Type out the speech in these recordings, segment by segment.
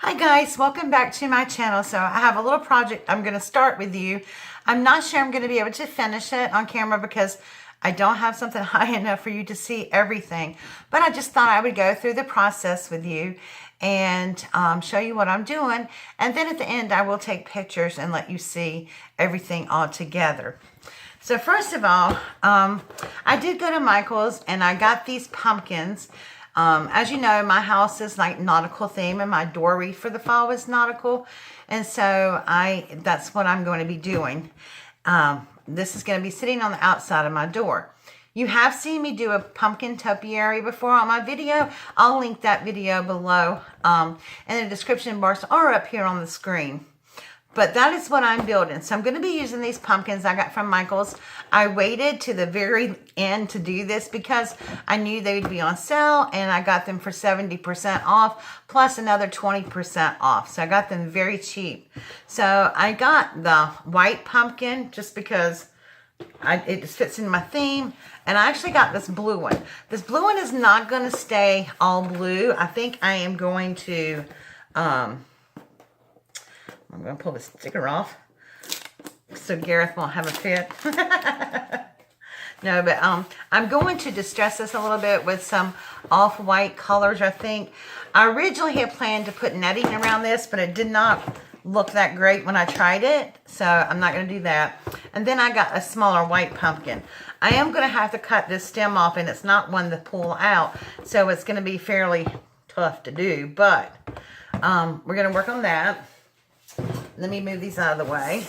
Hi guys, welcome back to my channel. So I have a little project I'm going to start with you. I'm not sure I'm going to be able to finish it on camera because I don't have something high enough for you to see everything. But I just thought I would go through the process with you and show you what I'm doing. And then at the end I will take pictures and let you see everything all together. So first of all, I did go to Michael's and I got these pumpkins. As you know, my house is like nautical theme and my door wreath for the fall is nautical. And so that's what I'm going to be doing. This is going to be sitting on the outside of my door. You have seen me do a pumpkin topiary before on my video. I'll link that video below in the description bars or up here on the screen. But that is what I'm building. So I'm going to be using these pumpkins I got from Michael's. I waited to the very end to do this because I knew they would be on sale and I got them for 70% off plus another 20% off. So I got them very cheap. So I got the white pumpkin just because it just fits in my theme. And I actually got this blue one. This blue one is not going to stay all blue. I think I am going to... I'm going to pull the sticker off so Gareth won't have a fit. No, but I'm going to distress this a little bit with some off-white colors, I think. I originally had planned to put netting around this, but it did not look that great when I tried it, so I'm not going to do that. And then I got a smaller white pumpkin. I am going to have to cut this stem off, and it's not one to pull out, so it's going to be fairly tough to do, but we're going to work on that. Let me move these out of the way.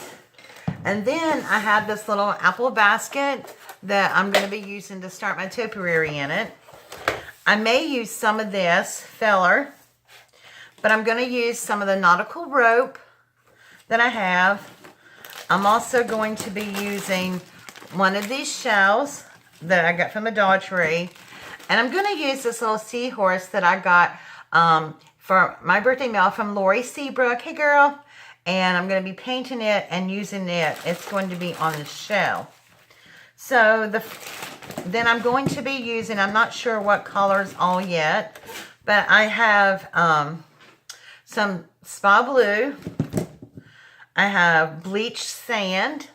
And then I have this little apple basket that I'm going to be using to start my topiary in it. I may use some of this feller, but I'm going to use some of the nautical rope that I have. I'm also going to be using one of these shells that I got from the Dollar Tree. And I'm going to use this little seahorse that I got for my birthday mail from Lori Seabrook. Hey girl. And I'm going to be painting it and using it. It's going to be on the shell. So then I'm going to be using, I'm not sure what colors all yet, but I have some spa blue. I have bleached sand.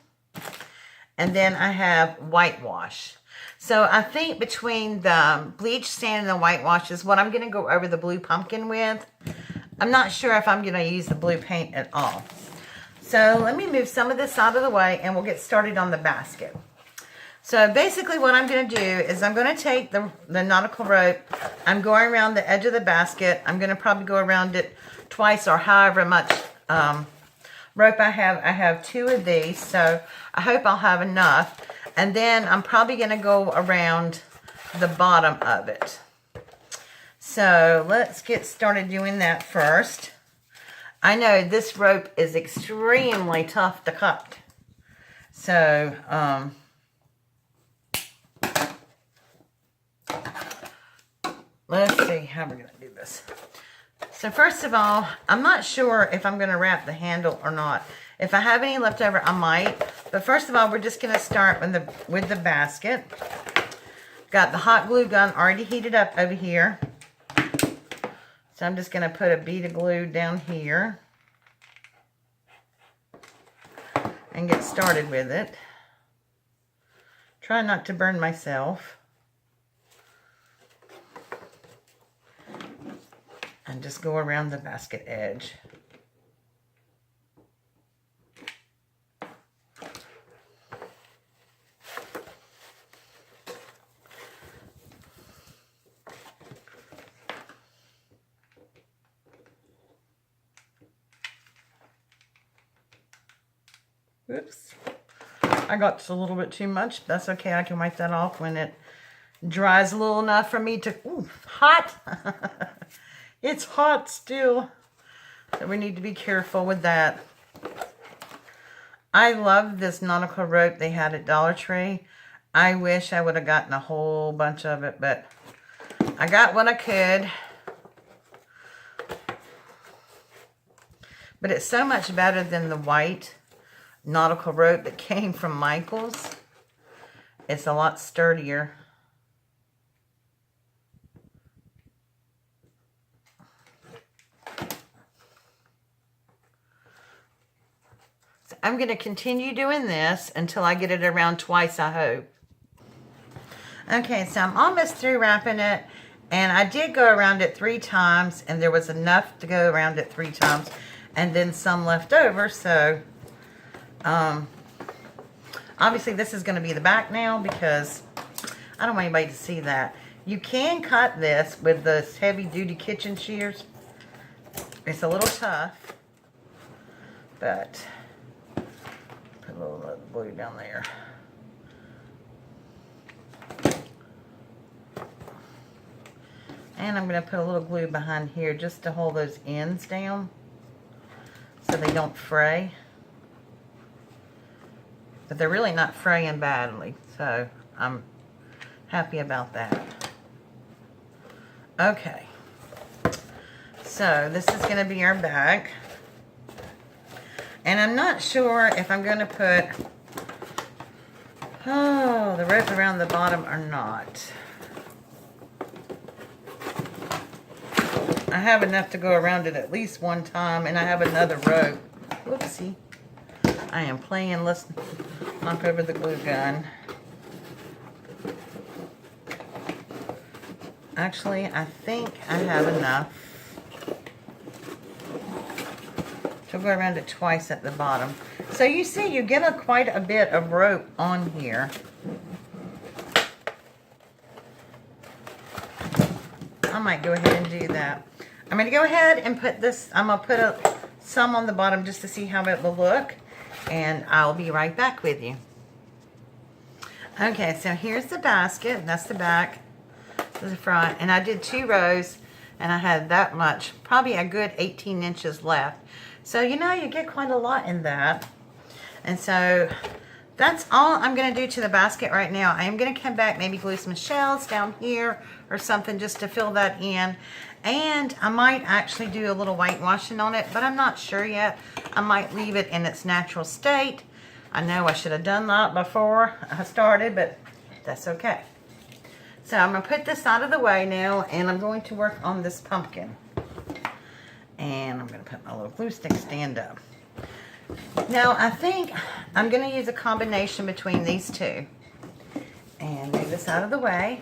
And then I have whitewash. So I think between the bleached sand and the whitewash is what I'm going to go over the blue pumpkin with. I'm not sure if I'm going to use the blue paint at all. So let me move some of this out of the way and we'll get started on the basket. So basically what I'm going to do is I'm going to take the nautical rope. I'm going around the edge of the basket. I'm going to probably go around it twice or however much rope I have. I have 2 of these, so I hope I'll have enough. And then I'm probably going to go around the bottom of it. So let's get started doing that first. I know this rope is extremely tough to cut. So, let's see how we're going to do this. So first of all, I'm not sure if I'm going to wrap the handle or not. If I have any left over, I might. But first of all, we're just going to start with the basket. Got the hot glue gun already heated up over here. So I'm just going to put a bead of glue down here and get started with it. Try not to burn myself. And just go around the basket edge. Oops, I got just a little bit too much. That's okay, I can wipe that off when it dries a little enough for me to, ooh, hot. It's hot still, so we need to be careful with that. I love this nautical rope they had at Dollar Tree. I wish I would have gotten a whole bunch of it, but I got what I could. But it's so much better than the white nautical rope that came from Michael's. It's a lot sturdier. I'm going to continue doing this until I get it around twice, I hope. Okay, so I'm almost through wrapping it, and I did go around it 3 times, and there was enough to go around it 3 times, and then some left over. So obviously this is going to be the back now because I don't want anybody to see that. You can cut this with the heavy duty kitchen shears. It's a little tough, but put a little glue down there. And I'm going to put a little glue behind here just to hold those ends down so they don't fray. But they're really not fraying badly, so I'm happy about that. Okay. So this is going to be our bag. And I'm not sure if I'm going to put the rope around the bottom or not. I have enough to go around it at least one time, and I have another rope. Whoopsie. I am playing. Let's knock over the glue gun. Actually, I think I have enough to go around it twice at the bottom. So you see, you get quite a bit of rope on here. I might go ahead and do that. I'm going to go ahead and put this, I'm going to put some on the bottom just to see how it will look. And I'll be right back with you. Okay, so here's the basket. That's the back. This is the front. And I did 2 rows, and I had that much, probably a good 18 inches left. So, you know, you get quite a lot in that. And so that's all I'm going to do to the basket right now. I am going to come back, maybe glue some shells down here or something just to fill that in. And I might actually do a little whitewashing on it, but I'm not sure yet. I might leave it in its natural state. I know I should have done that before I started, but that's okay. So I'm going to put this out of the way now, and I'm going to work on this pumpkin. And I'm going to put my little glue stick stand up. Now, I think I'm going to use a combination between these two. And move this out of the way.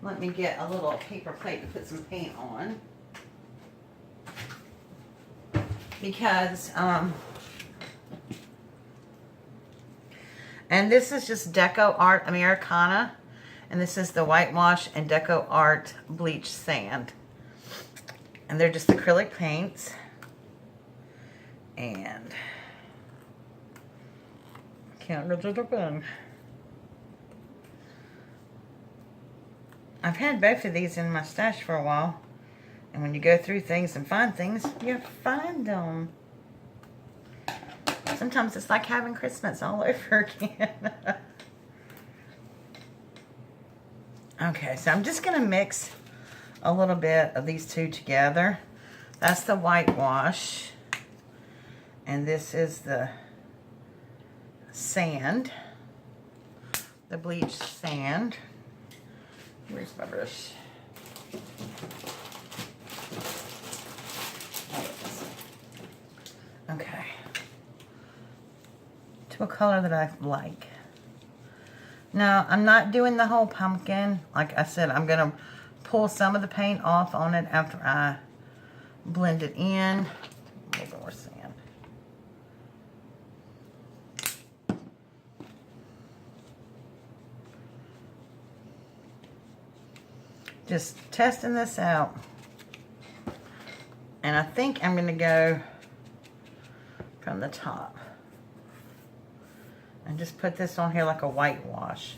Let me get a little paper plate to put some paint on. Because, and this is just Deco Art Americana. And this is the Whitewash and Deco Art Bleach Sand. And they're just acrylic paints. And can't get it open. I've had both of these in my stash for a while. And when you go through things and find things, you find them. Sometimes it's like having Christmas all over again. Okay, so I'm just going to mix a little bit of these two together. That's the whitewash. And this is the sand. The bleach sand. Where's my brush? Okay. To a color that I like. Now, I'm not doing the whole pumpkin. Like I said, I'm going to pull some of the paint off on it after I blend it in. A little more sand. Just testing this out. And I think I'm going to go from the top. And just put this on here like a whitewash.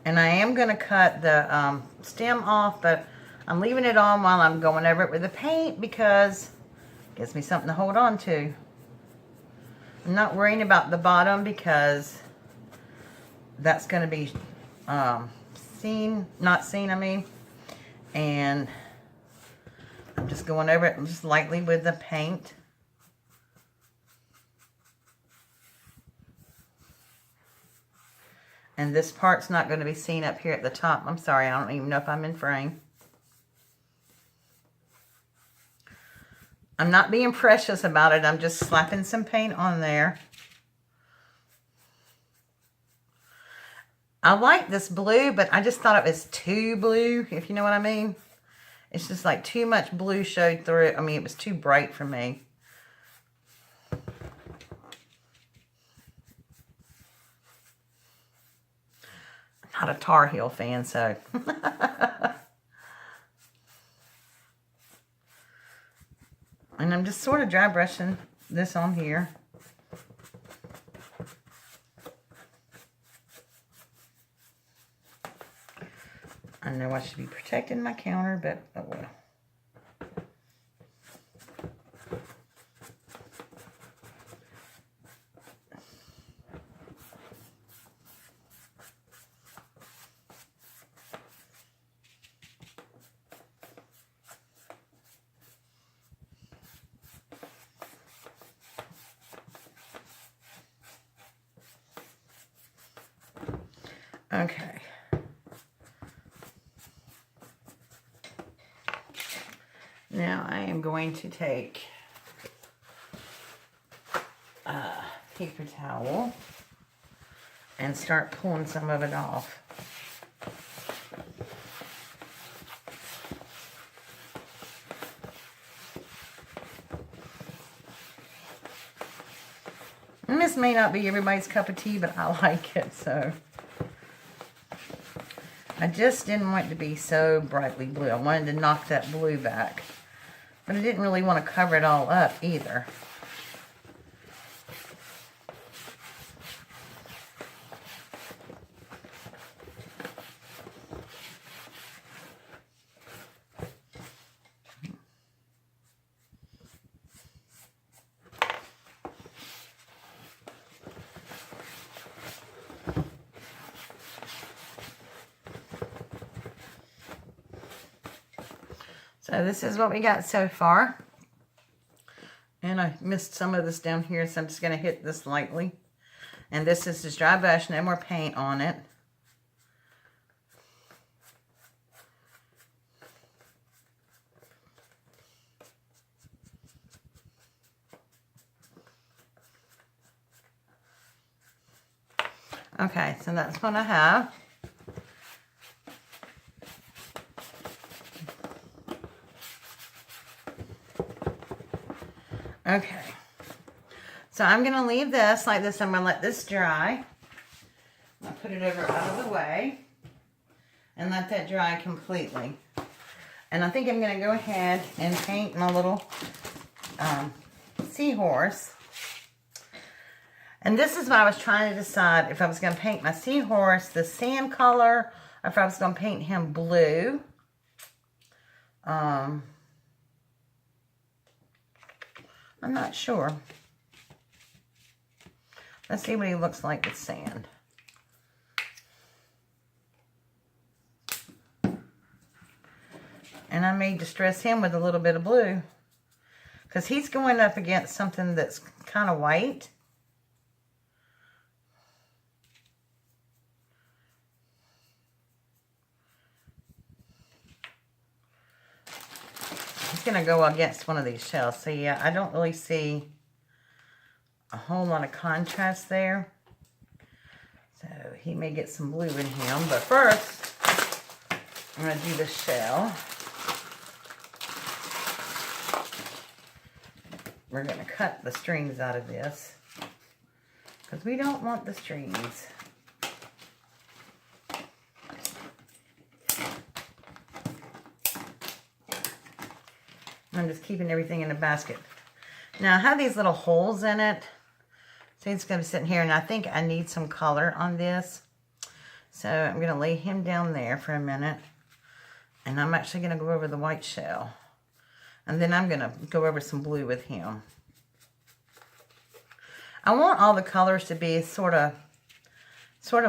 And I am going to cut the stem off, but I'm leaving it on while I'm going over it with the paint because it gives me something to hold on to. I'm not worrying about the bottom because that's going to be not seen, I mean. And I'm just going over it just lightly with the paint. And this part's not going to be seen up here at the top. I'm sorry, I don't even know if I'm in frame. I'm not being precious about it. I'm just slapping some paint on there. I like this blue, but I just thought it was too blue, if you know what I mean. It's just like too much blue showed through it. I mean, it was too bright for me. I'm not a Tar Heel fan, so. And I'm just sort of dry brushing this on here. I know I should be protecting my counter, but oh well. Okay. Now I am going to take a paper towel and start pulling some of it off. And this may not be everybody's cup of tea, but I like it, so. I just didn't want it to be so brightly blue. I wanted to knock that blue back. But I didn't really want to cover it all up either. So this is what we got so far. And I missed some of this down here, so I'm just going to hit this lightly. And this is just dry brush, no more paint on it. Okay, so that's what I have. Okay, so I'm going to leave this like this. I'm going to let this dry. I'll put it over out of the way and let that dry completely. And I think I'm going to go ahead and paint my little Seahorse. And this is what I was trying to decide if I was going to paint my Seahorse the sand color or if I was going to paint him blue. I'm not sure. Let's see what he looks like with sand. And I may distress him with a little bit of blue, because he's going up against something that's kind of white. Going to go against one of these shells. So yeah, I don't really see a whole lot of contrast there. So he may get some blue in him. But first, I'm going to do the shell. We're going to cut the strings out of this, because we don't want the strings. I'm just keeping everything in a basket. Now I have these little holes in it. So it's going to be sitting here, and I think I need some color on this. So I'm going to lay him down there for a minute. And I'm actually going to go over the white shell. And then I'm going to go over some blue with him. I want all the colors to be sort of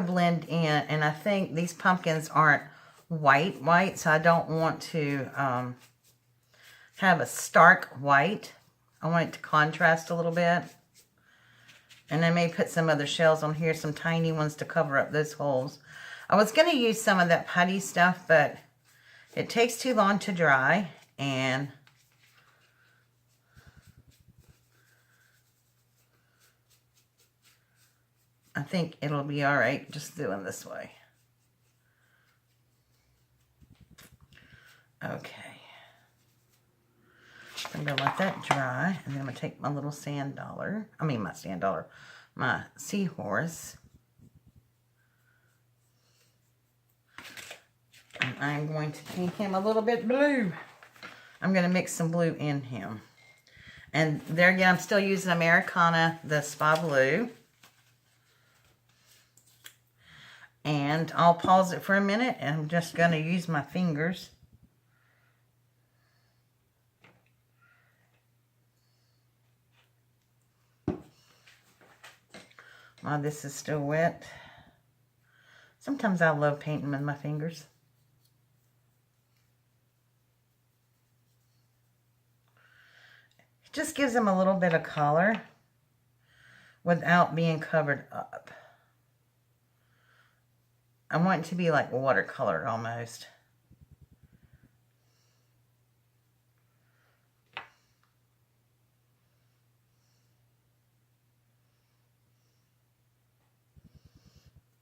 blend in. And I think these pumpkins aren't white, so I don't want to have a stark white. I want it to contrast a little bit. And I may put some other shells on here, some tiny ones to cover up those holes. I was going to use some of that putty stuff, but it takes too long to dry. And I think it'll be all right just doing this way. Okay. I'm going to let that dry, and then I'm going to take my little my Seahorse. And I'm going to paint him a little bit blue. I'm going to mix some blue in him. And there again, I'm still using Americana, the Spa Blue. And I'll pause it for a minute, and I'm just going to use my fingers. While this is still wet. Sometimes I love painting with my fingers. It just gives them a little bit of color without being covered up. I want it to be like watercolor almost.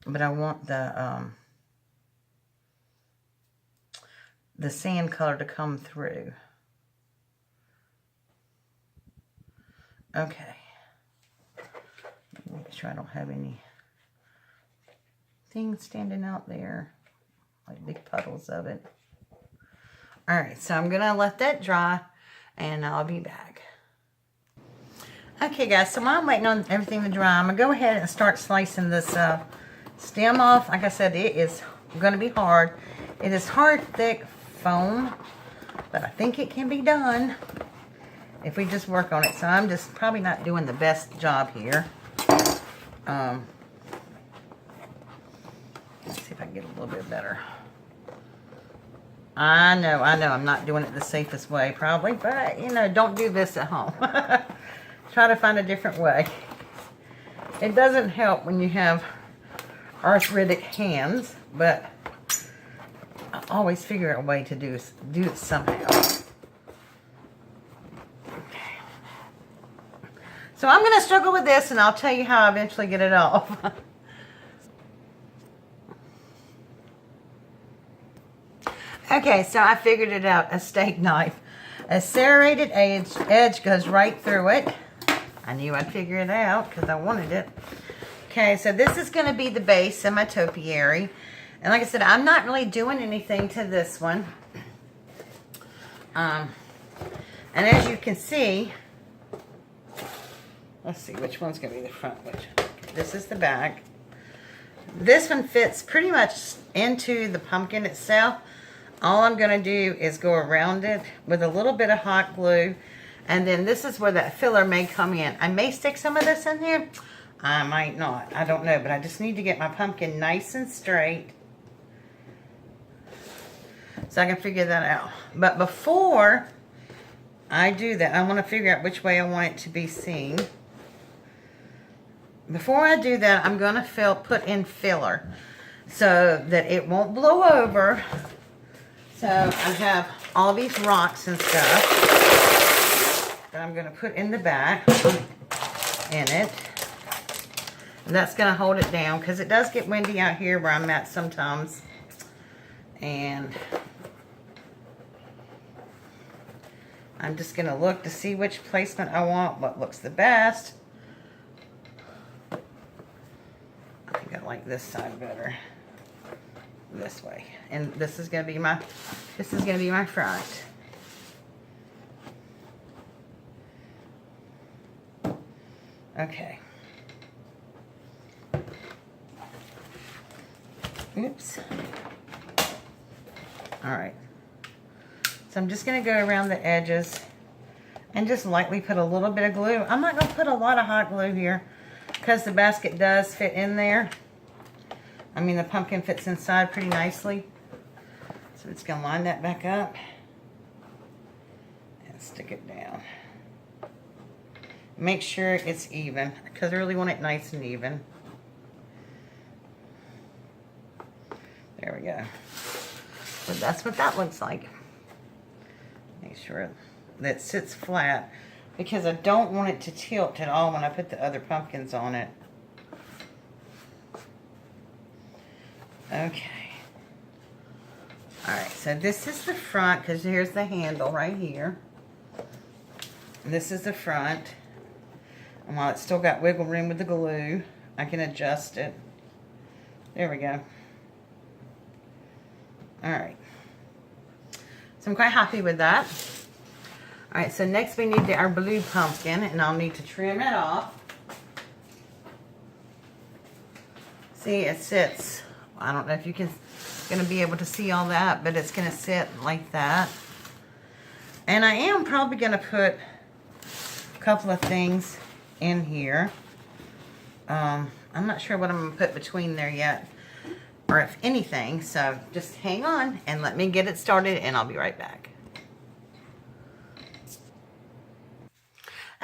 But I want the sand color to come through. Okay. Make sure I don't have any things standing out there, like big puddles of it. All right, so I'm gonna let that dry, and I'll be back. Okay, guys, so while I'm waiting on everything to dry, I'm gonna go ahead and start slicing this stem off. Like I said, it is gonna be hard. It is hard, thick foam, but I think it can be done if we just work on it. So I'm just probably not doing the best job here. Let's see if I can get a little bit better. I know, I'm not doing it the safest way, probably, but, you know, don't do this at home. Try to find a different way. It doesn't help when you have arthritic hands, but I always figure out a way to do it somehow. Okay. So I'm going to struggle with this, and I'll tell you how I eventually get it off. Okay, so I figured it out. A steak knife. A serrated edge goes right through it. I knew I'd figure it out because I wanted it. Okay, so this is going to be the base of my topiary. And like I said, I'm not really doing anything to this one. And as you can see, let's see which one's going to be the front. This is the back. This one fits pretty much into the pumpkin itself. All I'm going to do is go around it with a little bit of hot glue. And then this is where that filler may come in. I may stick some of this in here. I might not. I don't know. But I just need to get my pumpkin nice and straight, so I can figure that out. But before I do that, I want to figure out which way I want it to be seen. Before I do that, I'm going to put in filler so that it won't blow over. So I have all these rocks and stuff that I'm going to put in the back in it. And that's going to hold it down because it does get windy out here where I'm at sometimes. And I'm just going to look to see which placement I want, what looks the best. I think I like this side better. This way. And this is going to be my front. Okay. Oops. All right. So I'm just going to go around the edges and just lightly put a little bit of glue. I'm not going to put a lot of hot glue here because the basket does fit in there. I mean, the pumpkin fits inside pretty nicely. So it's going to line that back up and stick it down. Make sure it's even because I really want it nice and even. There we go. So that's what that looks like. Make sure that sits flat because I don't want it to tilt at all when I put the other pumpkins on it. Okay. Alright, so this is the front, because here's the handle right here. This is the front. And while it's still got wiggle room with the glue, I can adjust it. There we go. Alright. So I'm quite happy with that. Alright, so next we need our blue pumpkin, and I'll need to trim it off. See, it sits, I don't know if you can, gonna be able to see all that, but it's gonna sit like that. And I am probably gonna put a couple of things in here. I'm not sure what I'm gonna put between there yet, or if anything, so just hang on and let me get it started, and I'll be right back.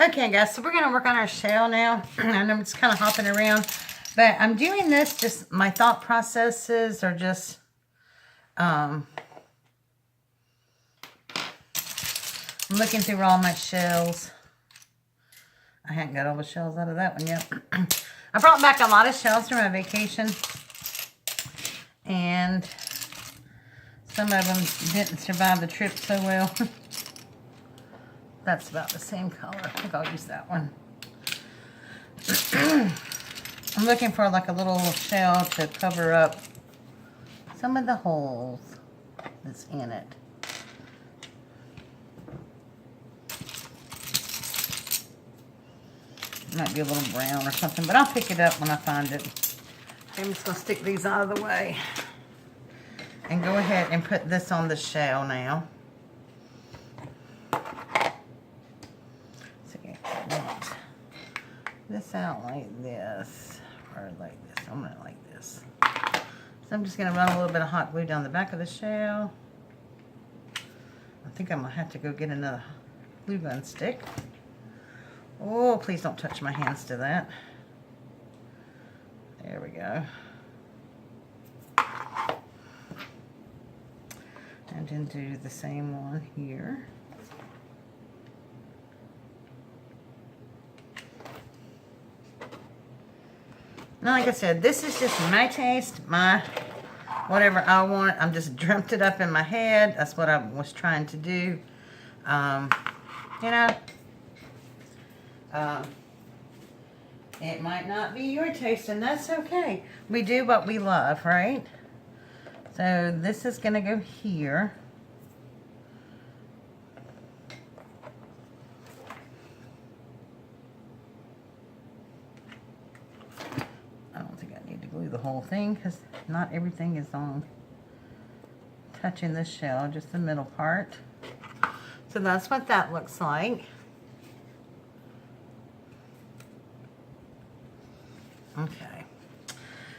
Okay guys, so we're gonna work on our shell now. And I'm just kind of hopping around, but I'm doing this, just my thought processes are just, I'm looking through all my shells. I hadn't got all the shells out of that one yet. I brought back a lot of shells from my vacation, and some of them didn't survive the trip so well. That's about the same color. I think I'll use that one. I'm looking for like a little shell to cover up some of the holes that's in it. It might be a little brown or something, but I'll pick it up when I find it. I'm just going to stick these out of the way and go ahead and put this on the shell now. This out like this, or like this. I'm gonna like this. So I'm just gonna run a little bit of hot glue down the back of the shell. I think I'm gonna have to go get another glue gun stick. Oh, please don't touch my hands to that. There we go. And then do the same one here. Now, like I said, this is just my taste, my whatever I want. I'm just dreamt it up in my head. That's what I was trying to do. You know, it might not be your taste, and that's okay. We do what we love, right? So this is going to go here. The whole thing, because not everything is on touching the shell, just the middle part. So that's what that looks like. Okay,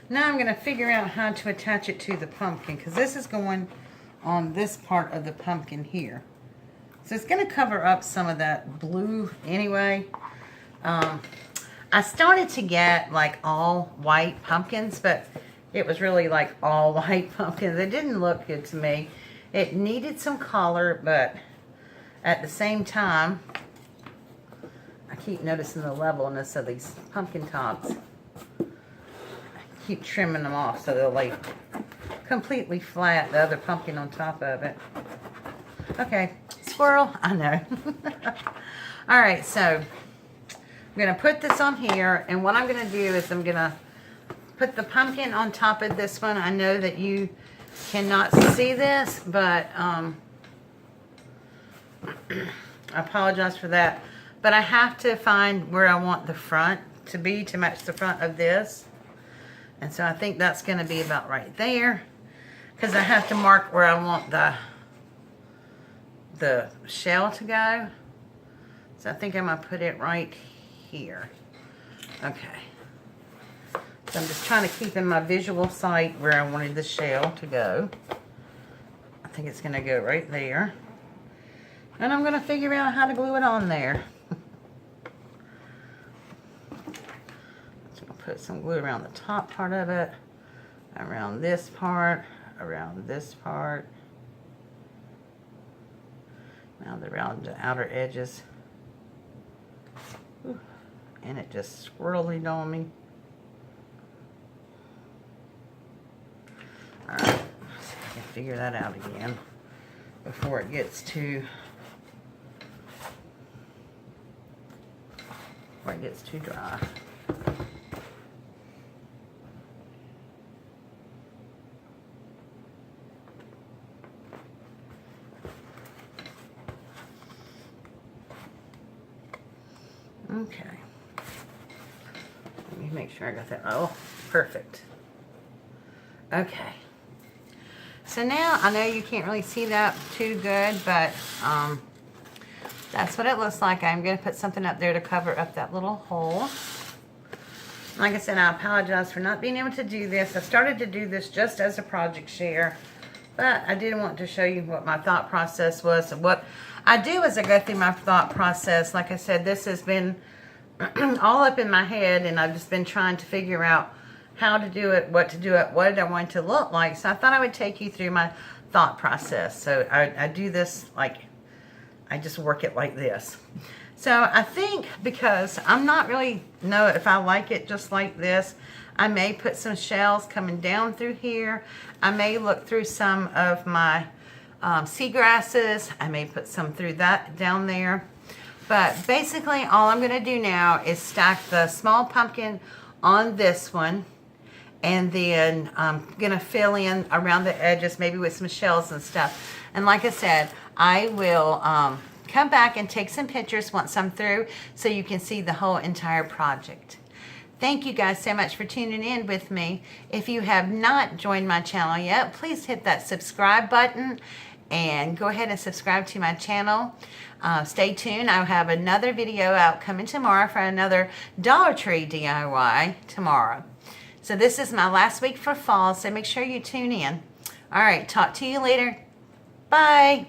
now I'm going to figure out how to attach it to the pumpkin, because this is going on this part of the pumpkin here, so it's going to cover up some of that blue anyway. I started to get like all white pumpkins, but it was really like all white pumpkins. It didn't look good to me. It needed some color, but at the same time, I keep noticing the levelness of these pumpkin tops. I keep trimming them off so they'll lay completely flat, the other pumpkin on top of it. Okay, squirrel, I know. All right, so I'm going to put this on here, and what I'm going to do is I'm going to put the pumpkin on top of this one. I know that you cannot see this, but I apologize for that. But I have to find where I want the front to be to match the front of this. And so I think that's going to be about right there, because I have to mark where I want the shell to go. So I think I'm going to put it right here. Okay. So I'm just trying to keep in my visual sight where I wanted the shell to go. I think it's going to go right there. And I'm going to figure out how to glue it on there. Just going to put some glue around the top part of it, around this part, around this part, around the outer edges. Ooh. And it just swirled on me. figure that out again before it gets too dry. Okay. Let me make sure I got that. Oh, perfect. Okay. So now, I know you can't really see that too good, but that's what it looks like. I'm going to put something up there to cover up that little hole. Like I said, I apologize for not being able to do this. I started to do this just as a project share, but I did want to show you what my thought process was. And what I do as I go through my thought process, like I said, this has been all up in my head, and I've just been trying to figure out how to do it, what to do it, what did I want it to look like. So I thought I would take you through my thought process. So I do this like, I just work it like this. So I think because I'm not really know if I like it just like this, I may put some shells coming down through here. I may look through some of my seagrasses. I may put some through that down there. But basically all I'm going to do now is stack the small pumpkin on this one. And then I'm going to fill in around the edges, maybe with some shells and stuff. And like I said, I will come back and take some pictures once I'm through so you can see the whole entire project. Thank you guys so much for tuning in with me. If you have not joined my channel yet, please hit that subscribe button and go ahead and subscribe to my channel. Stay tuned. I'll have another video out coming tomorrow for another Dollar Tree DIY tomorrow. So this is my last week for fall, so make sure you tune in. All right, talk to you later. Bye.